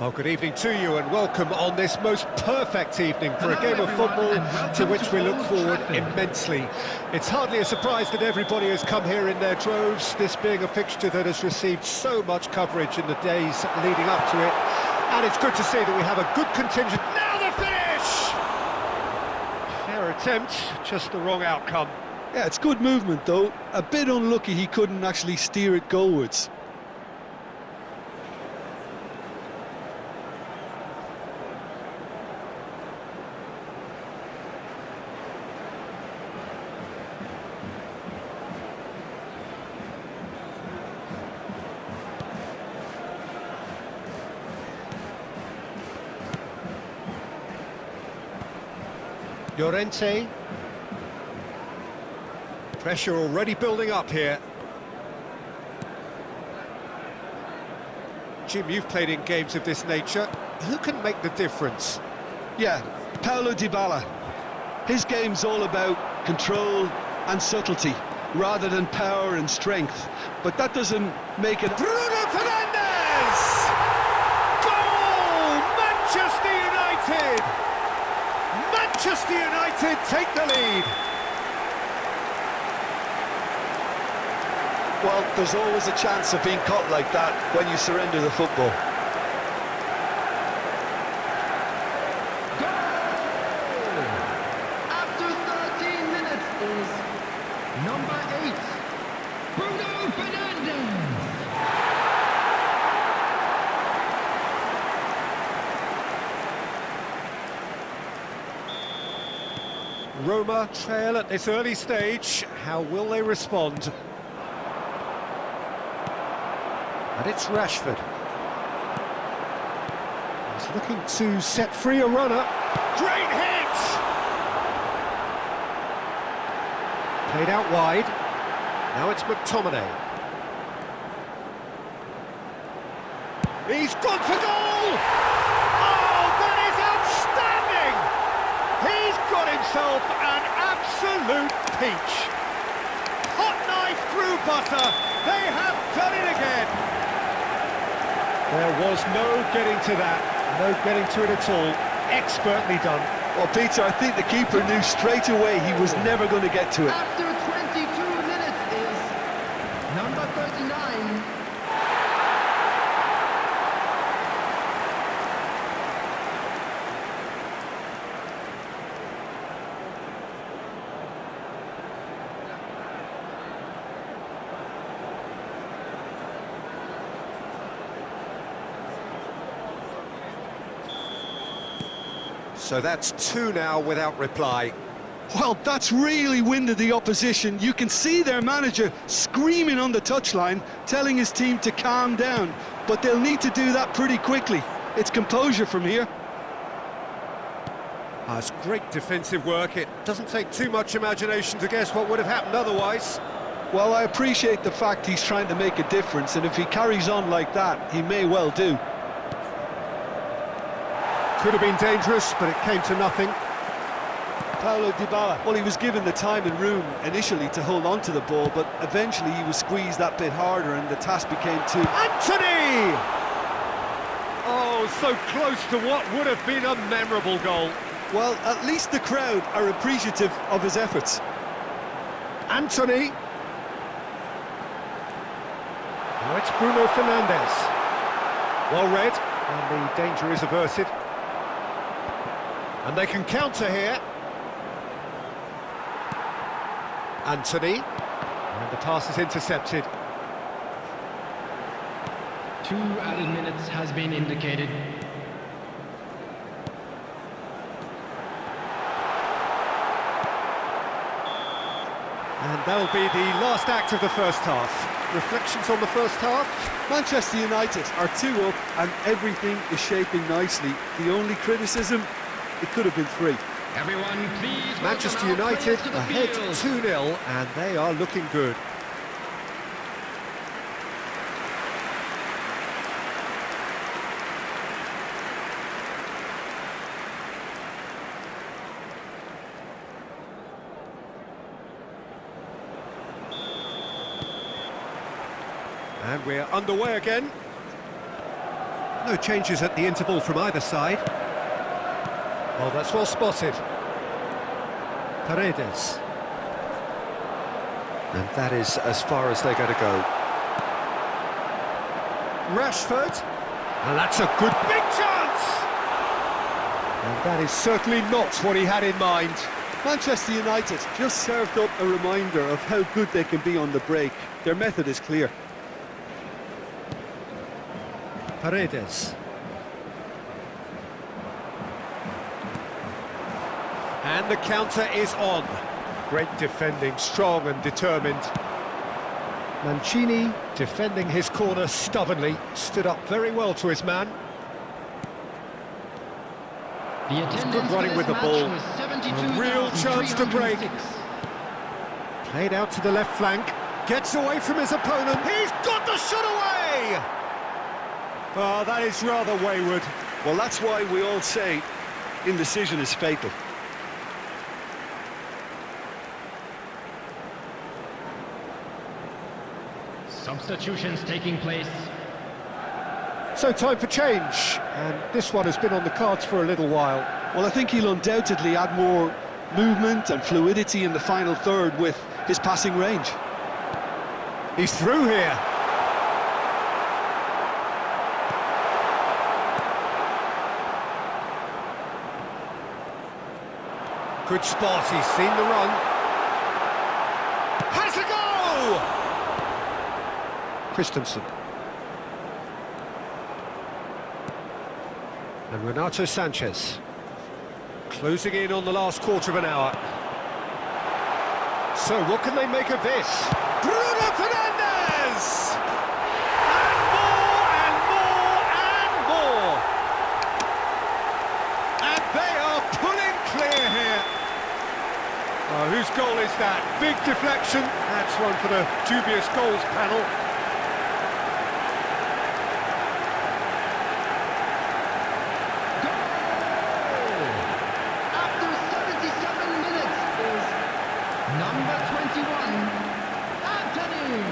Well, good evening to you and welcome on this most perfect evening for a game of football to which we look forward immensely. It's hardly a surprise that everybody has come here in their droves, this being a fixture that has received so much coverage in the days leading up to it. And it's good to see that we have a good contingent. Now the finish! Fair attempt, just the wrong outcome. Yeah, it's good movement though. A bit unlucky he couldn't actually steer it goalwards. Llorente. Pressure already building up here. Jim, you've played in games of this nature. Who can make the difference? Yeah, Paulo Dybala. His game's all about control and subtlety, rather than power and strength. But that doesn't make it... Bruno Fernandes! Goal! Manchester United! Manchester United take the lead. Well, there's always a chance of being caught like that when you surrender the football. Goal! After 13 minutes is number 8, Bruno Fernandes. Roma trail at this early stage. How will they respond? And it's Rashford. He's looking to set free a runner. Great hit! Played out wide. Now it's McTominay. He's gone for goal! Oh, that is outstanding! He's got himself an absolute peach. Hot knife through butter. They have done it again. There was no getting to that, no getting to it at all. Expertly done. Well, Peter, I think the keeper knew straight away he was never going to get to it. After 22 minutes is number 39. So that's 2 now without reply. Well, that's really winded the opposition. You can see their manager screaming on the touchline, telling his team to calm down. But they'll need to do that pretty quickly. It's composure from here. It's great defensive work. It doesn't take too much imagination to guess what would have happened otherwise. Well, I appreciate the fact he's trying to make a difference, and if he carries on like that, he may well do. Could have been dangerous, but it came to nothing. Paulo Dybala, well, he was given the time and room initially to hold on to the ball, but eventually he was squeezed that bit harder and the task became too... Anthony! Oh, so close to what would have been a memorable goal. Well, at least the crowd are appreciative of his efforts. Anthony. Now it's Bruno Fernandes. Well read, and the danger is averted. And they can counter here. Anthony. And the pass is intercepted. 2 added minutes has been indicated. And that'll be the last act of the first half. Reflections on the first half? Manchester United are 2 up and everything is shaping nicely. The only criticism, it could have been 3. Everyone, please. Manchester United ahead 2-0 and they are looking good. And we're underway again. No changes at the interval from either side. Oh, that's well spotted. Paredes. And that is as far as they're going to go. Rashford. And that's a good big chance! And that is certainly not what he had in mind. Manchester United just served up a reminder of how good they can be on the break. Their method is clear. Paredes. And the counter is on. Great defending, strong and determined. Mancini defending his corner stubbornly, stood up very well to his man. Good running with the ball. A real chance to break. Played out to the left flank. Gets away from his opponent. He's got the shot away! Oh, that is rather wayward. Well, that's why we all say indecision is fatal. Substitutions taking place. So time for change, and this one has been on the cards for a little while. Well, I think he'll undoubtedly add more movement and fluidity in the final third with his passing range. He's through here. Good spot, he's seen the run. Has a go! Christensen. And Renato Sanchez. Closing in on the last quarter of an hour. So what can they make of this? Bruno Fernandes! And more, and more, and more! And they are pulling clear here. Oh, whose goal is that? Big deflection. That's one for the dubious goals panel. Number 21, Anthony!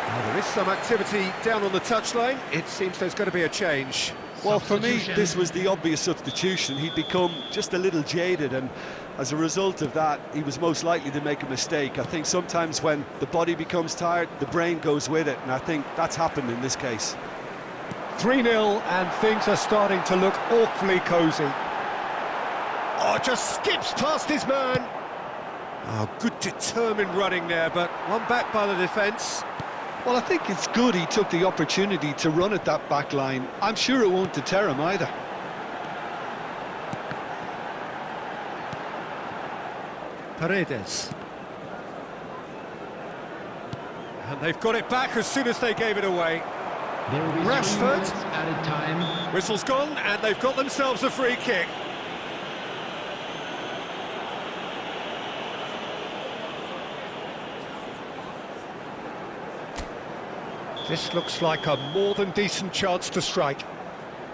Well, there is some activity down on the touchline. It seems there's going to be a change. Well, for me, this was the obvious substitution. He'd become just a little jaded, and as a result of that, he was most likely to make a mistake. I think sometimes when the body becomes tired, the brain goes with it, and I think that's happened in this case. 3-0, and things are starting to look awfully cosy. Oh, just skips past his man. Oh, good determined running there, but one back by the defence. Well, I think it's good he took the opportunity to run at that back line. I'm sure it won't deter him either. Paredes. And they've got it back as soon as they gave it away. There will be Rashford. 3 minutes added time. Whistle's gone, and they've got themselves a free kick. This looks like a more than decent chance to strike.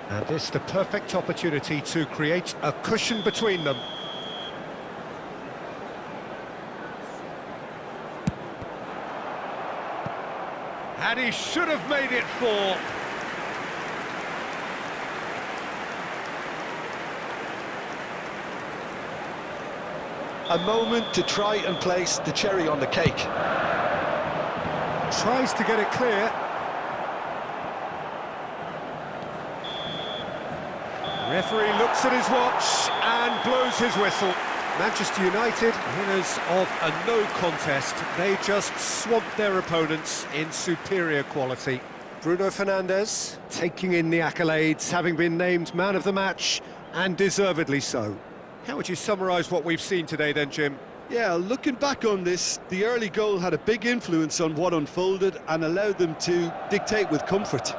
And this the perfect opportunity to create a cushion between them. And he should have made it 4. A moment to try and place the cherry on the cake. Tries to get it clear. Referee looks at his watch and blows his whistle. Manchester United, winners of a no contest. They just swamped their opponents in superior quality. Bruno Fernandes taking in the accolades, having been named man of the match, and deservedly so. How would you summarise what we've seen today then, Jim? Yeah, looking back on this, the early goal had a big influence on what unfolded and allowed them to dictate with comfort.